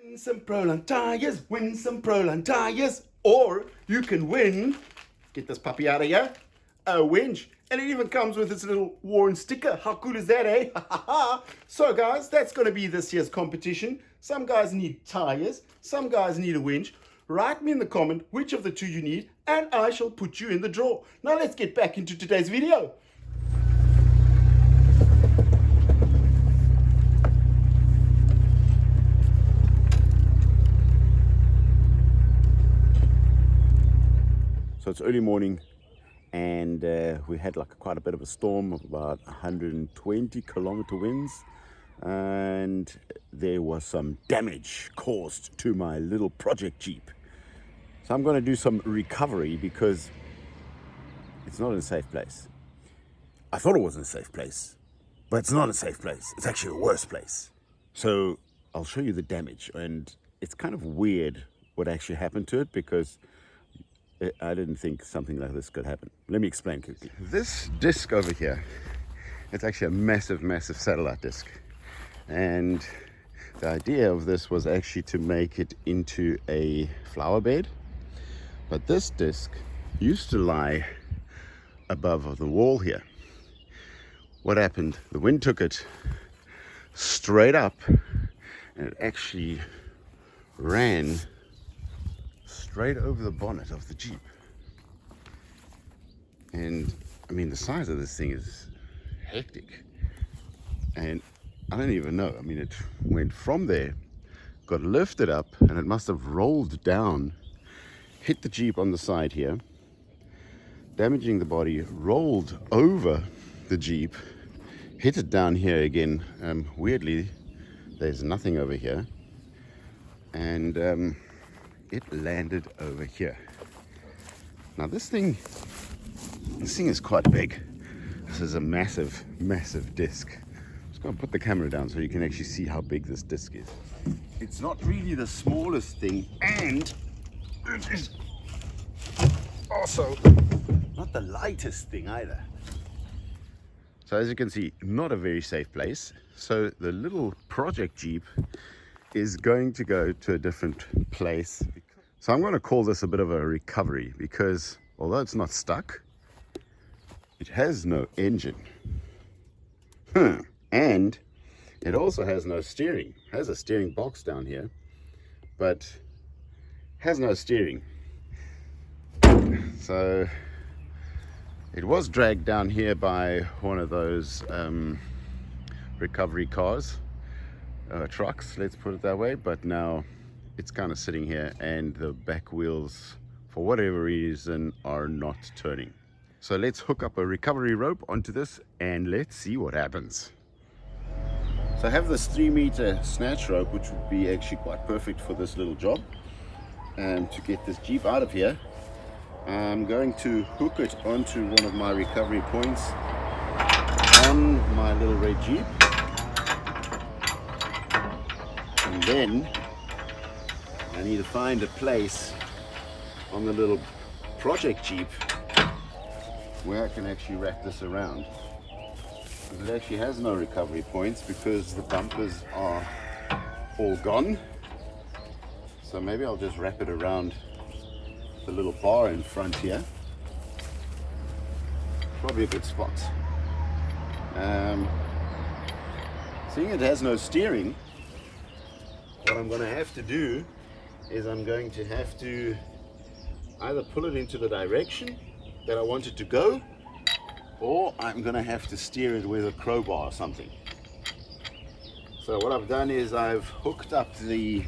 Win some Proline tyres, win some Proline tyres, or you can win, get this puppy out of here, a winch. And it even comes with its little worn sticker. How cool is that, eh? So guys, that's going to be this year's competition. Some guys need tyres, some guys need a winch. Write me in the comment which of the two you need, and I shall put you in the draw. Now let's get back into today's video. So it's early morning, and we had like quite a bit of a storm of about 120 kilometer winds, and there was some damage caused to my little project Jeep. So I'm going to do some recovery because it's not in a safe place. I thought it was in a safe place, but it's not a safe place. It's actually a worse place. So I'll show you the damage, and it's kind of weird what actually happened to it because I didn't think something like this could happen. Let me explain quickly. This disc over here, it's actually a massive, massive satellite disc. And the idea of this was actually to make it into a flower bed. But this disc used to lie above the wall here. What happened? The wind took it straight up, and it actually ran straight over the bonnet of the Jeep. And I mean, the size of this thing is hectic, and I don't even know. I mean, it went from there, got lifted up, and it must have rolled down, hit the Jeep on the side here, damaging the body, rolled over the Jeep, hit it down here again. Weirdly, there's nothing over here, and it landed over here. Now this thing is quite big. This is a massive, massive disc. I'm just going to put the camera down so you can actually see how big this disc is. It's not really the smallest thing, and it is also not the lightest thing either. So as you can see, not a very safe place. So the little project Jeep is going to go to a different place. So I'm going to call this a bit of a recovery because although it's not stuck, it has no engine. And it also has no steering. It has a steering box down here, but has no steering. So it was dragged down here by one of those recovery cars. Trucks, let's put it that way, but now it's kind of sitting here, and the back wheels, for whatever reason, are not turning. So let's hook up a recovery rope onto this and let's see what happens. So I have this 3-meter snatch rope, which would be actually quite perfect for this little job, to get this Jeep out of here. I'm going to hook it onto one of my recovery points on my little red Jeep. And then I need to find a place on the little project Jeep where I can actually wrap this around. It actually has no recovery points because the bumpers are all gone. So maybe I'll just wrap it around the little bar in front here. Probably a good spot. Seeing it has no steering, what I'm going to have to do is I'm going to have to either pull it into the direction that I want it to go, or I'm going to have to steer it with a crowbar or something. So what I've done is I've hooked up the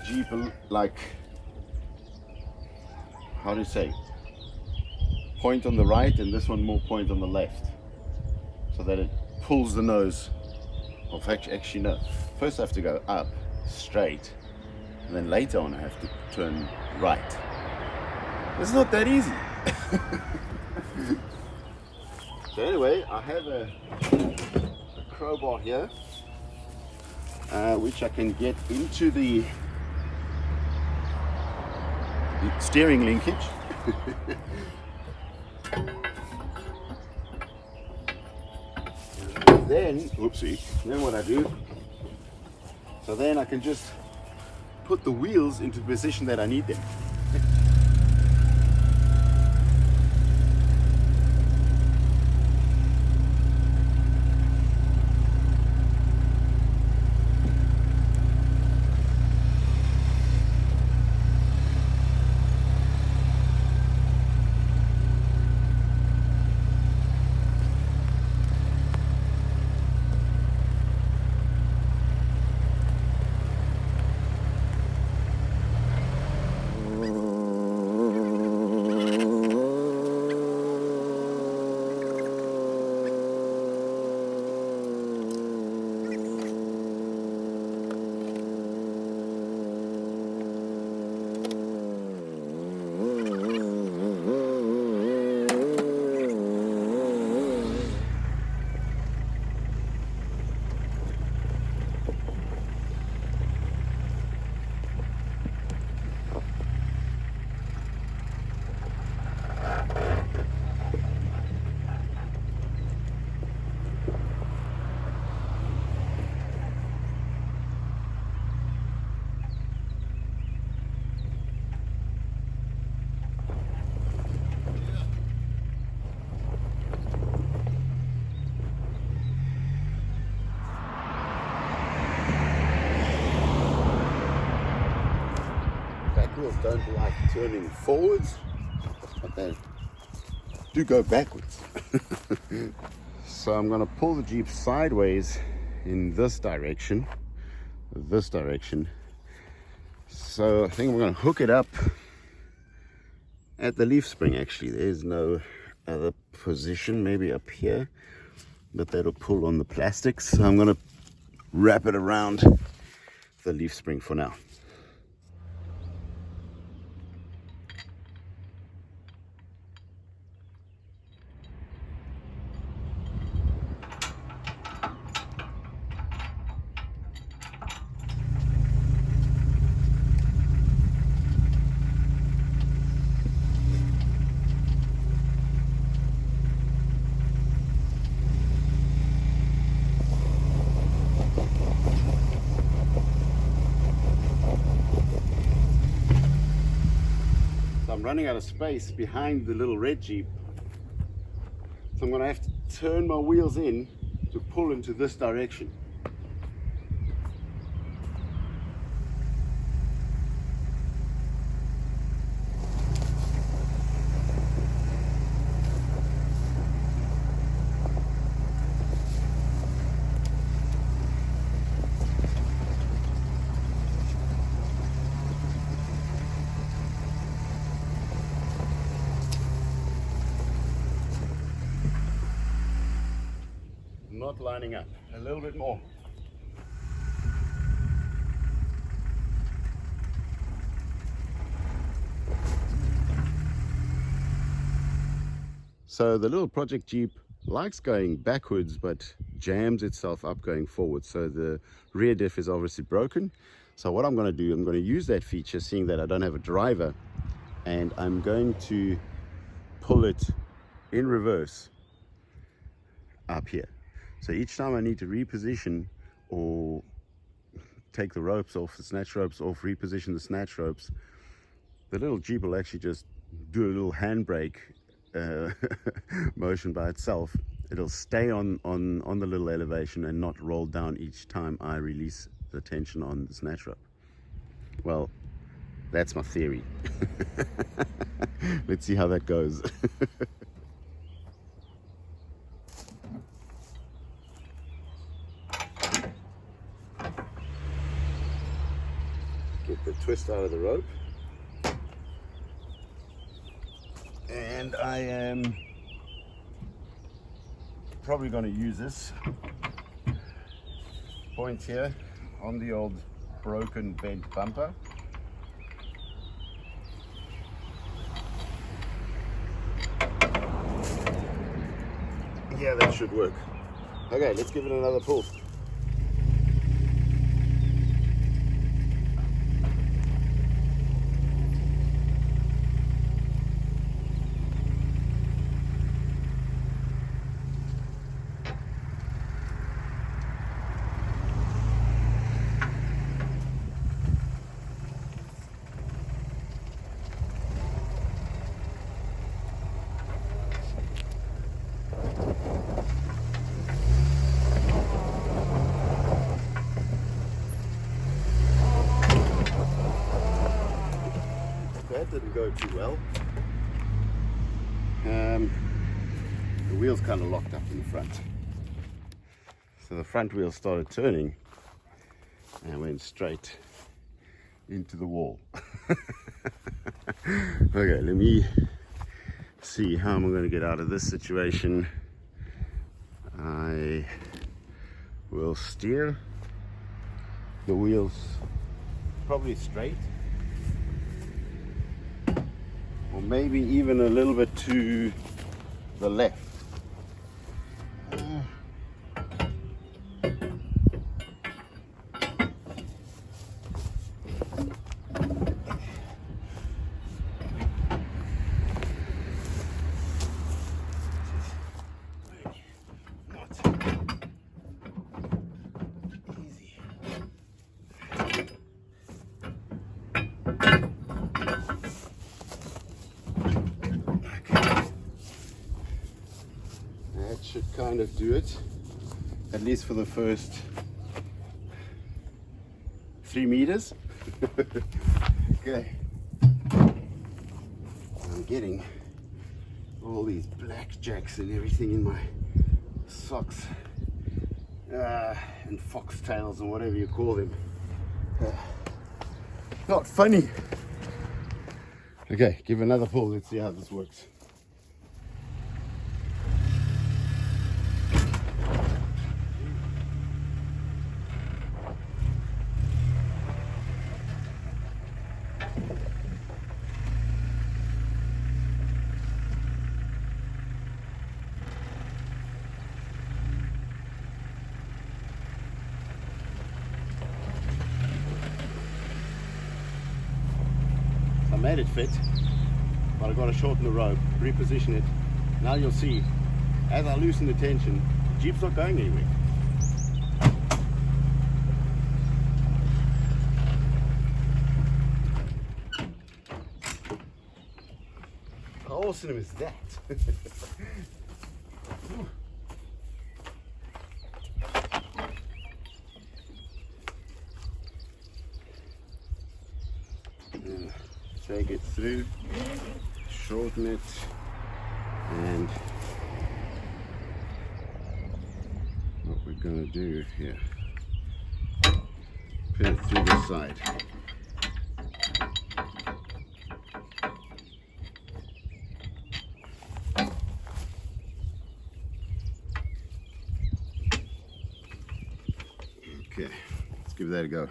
Jeep, like, how do you say, point on the right and this one more point on the left, so that it pulls the nose. Actually no, first I have to go up straight, and then later on I have to turn right. It's not that easy. So anyway, I have a crowbar here, which I can get into the steering linkage. Then, whoopsie, then what I do So then I can just put the wheels into the position that I need them. Wheels don't like turning forwards, but they do go backwards. So I'm going to pull the Jeep sideways in this direction. So I think I'm going to hook it up at the leaf spring. Actually, there's no other position, maybe up here, but that'll pull on the plastics. So I'm going to wrap it around the leaf spring for now. I'm running out of space behind the little red Jeep, so I'm going to have to turn my wheels in to pull into this direction. Not lining up. A little bit more. So the little project Jeep likes going backwards but jams itself up going forward. So the rear diff is obviously broken. So what I'm going to do, I'm going to use that feature, seeing that I don't have a driver, and I'm going to pull it in reverse up here. So each time I need to reposition or take the ropes off, the snatch ropes off, reposition the snatch ropes, the little Jeep will actually just do a little handbrake motion by itself. It'll stay on the little elevation and not roll down each time I release the tension on the snatch rope. Well, that's my theory. Let's see how that goes. Get the twist out of the rope, and I am probably going to use this point here on the old broken bent bumper. Yeah, that should work. Okay, let's give it another pull. didn't go too well. The wheels kind of locked up in the front. So the front wheel started turning and went straight into the wall. Okay, let me see how I'm going to get out of this situation. I will steer the wheels probably straight, or maybe even a little bit to the left. Should kind of do it, at least for the first 3 meters. Okay, I'm getting all these blackjacks and everything in my socks, and foxtails and whatever you call them. Not funny. Okay, give another pull, let's see how this works. I made it fit, but I've got to shorten the rope, reposition it. Now you'll see, as I loosen the tension, the Jeep's not going anywhere. How awesome is that? Take it through, shorten it, and what we're going to do here, pin it through the side. Okay, let's give that a go.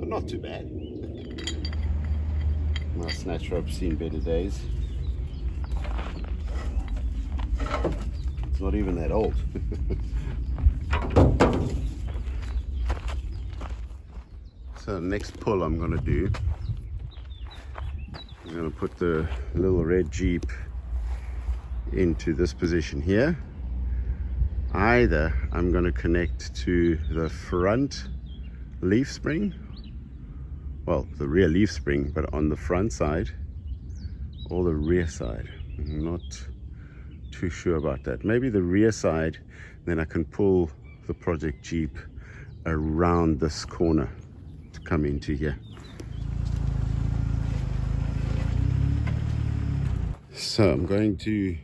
Not too bad. My snatch rope's seen better days. It's not even that old. So the next pull I'm going to do, I'm going to put the little red Jeep into this position here. Either I'm going to connect to the front leaf spring, well, the rear leaf spring, but on the front side or the rear side. I'm not too sure about that. Maybe the rear side, then I can pull the project Jeep around this corner to come into here. So I'm going to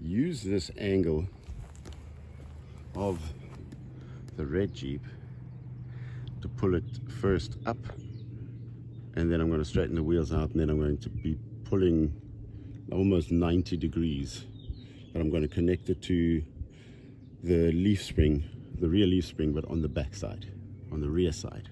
use this angle of the red Jeep to pull it first up and then I'm going to straighten the wheels out, and then I'm going to be pulling almost 90 degrees, but I'm going to connect it to the leaf spring, the rear leaf spring, but on the back side, on the rear side.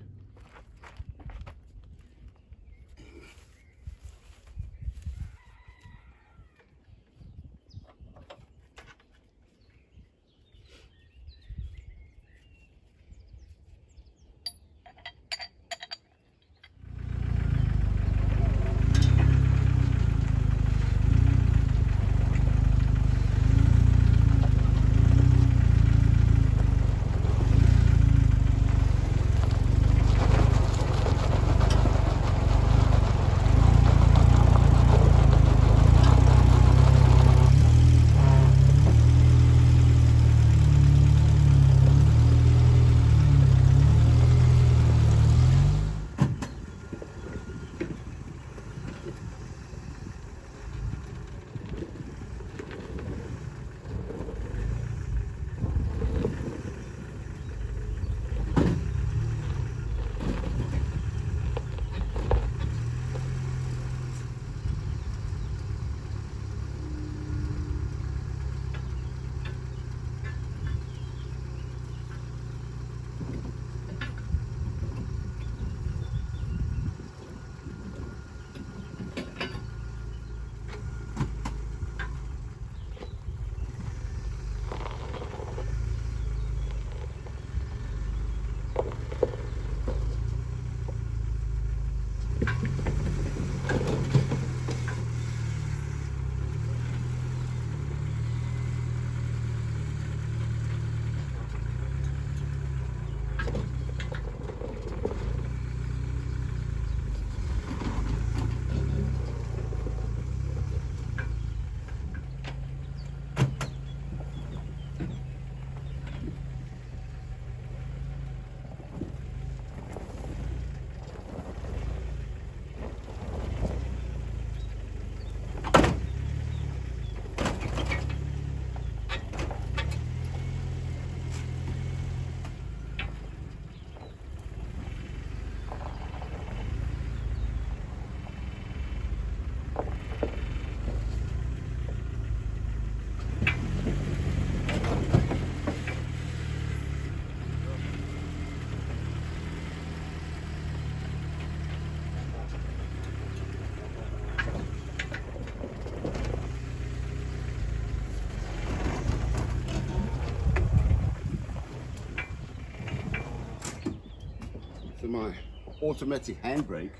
So my automatic handbrake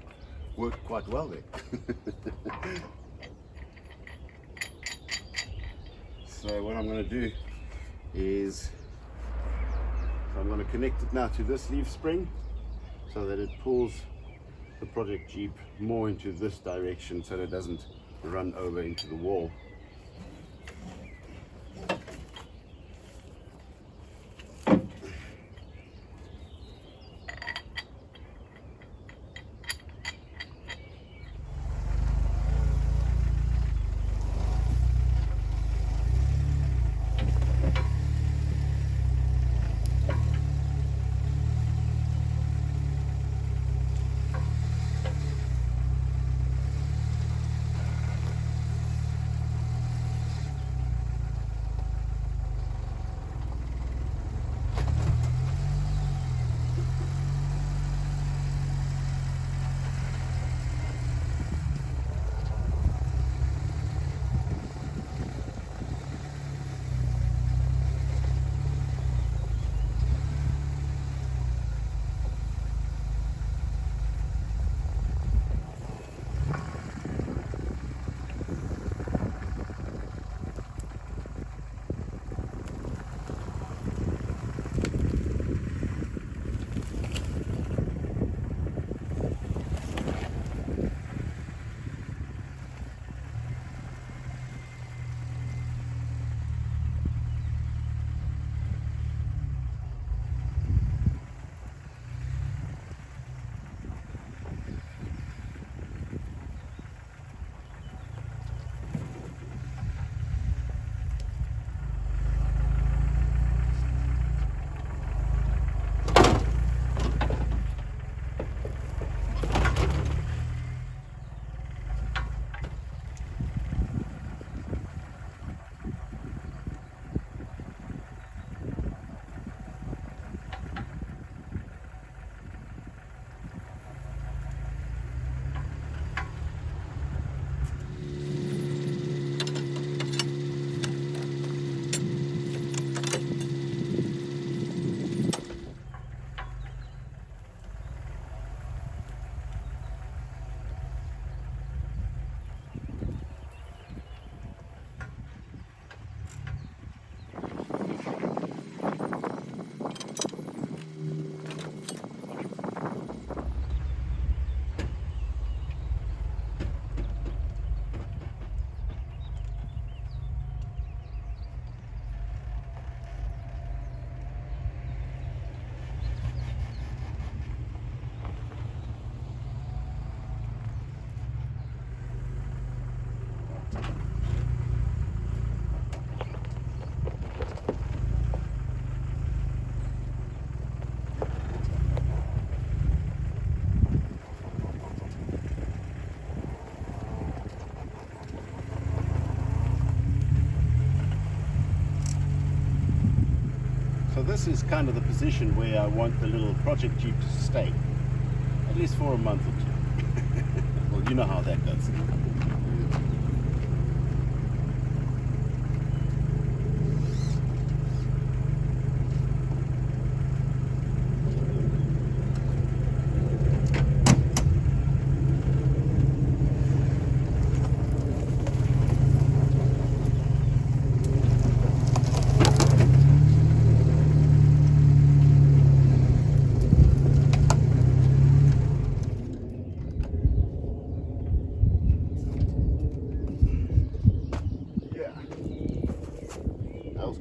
worked quite well there. So what I'm going to do is, I'm going to connect it now to this leaf spring so that it pulls the project Jeep more into this direction so that it doesn't run over into the wall. this is kind of the position where I want the little project Jeep to stay, at least for a month or two. Well, you know how that goes.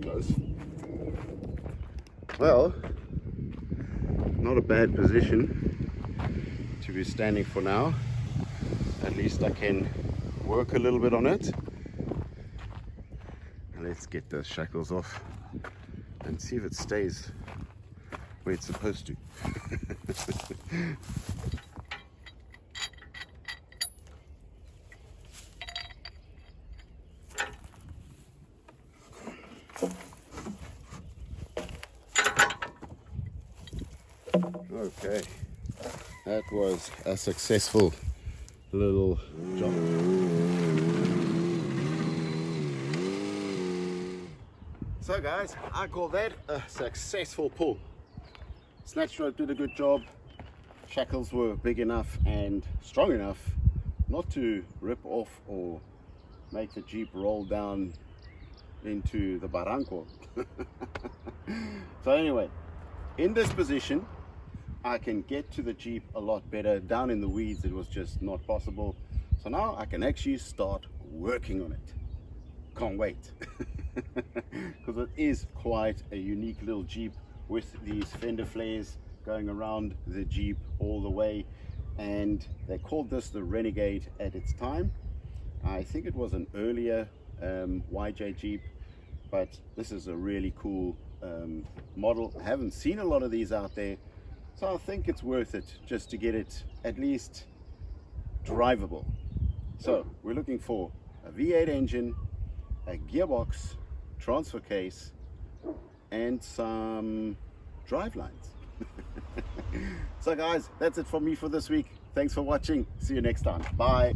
Close. Well, not a bad position to be standing for now. At least I can work a little bit on it. Let's get the shackles off and see if it stays where it's supposed to. Okay, that was a successful little job. So guys, I call that a successful pull. Snatch rope did a good job. Shackles were big enough and strong enough not to rip off or make the Jeep roll down into the barranco. So anyway, in this position I can get to the Jeep a lot better. Down in the weeds it was just not possible. So now I can actually start working on it. Can't wait. Because it is quite a unique little Jeep with these fender flares going around the Jeep all the way. And they called this the Renegade at its time. I think it was an earlier YJ Jeep, but this is a really cool model. I haven't seen a lot of these out there. So I think it's worth it just to get it at least drivable. So we're looking for a V8 engine, a gearbox, transfer case, and some drive lines. So guys, that's it from me for this week. Thanks for watching. See you next time. Bye.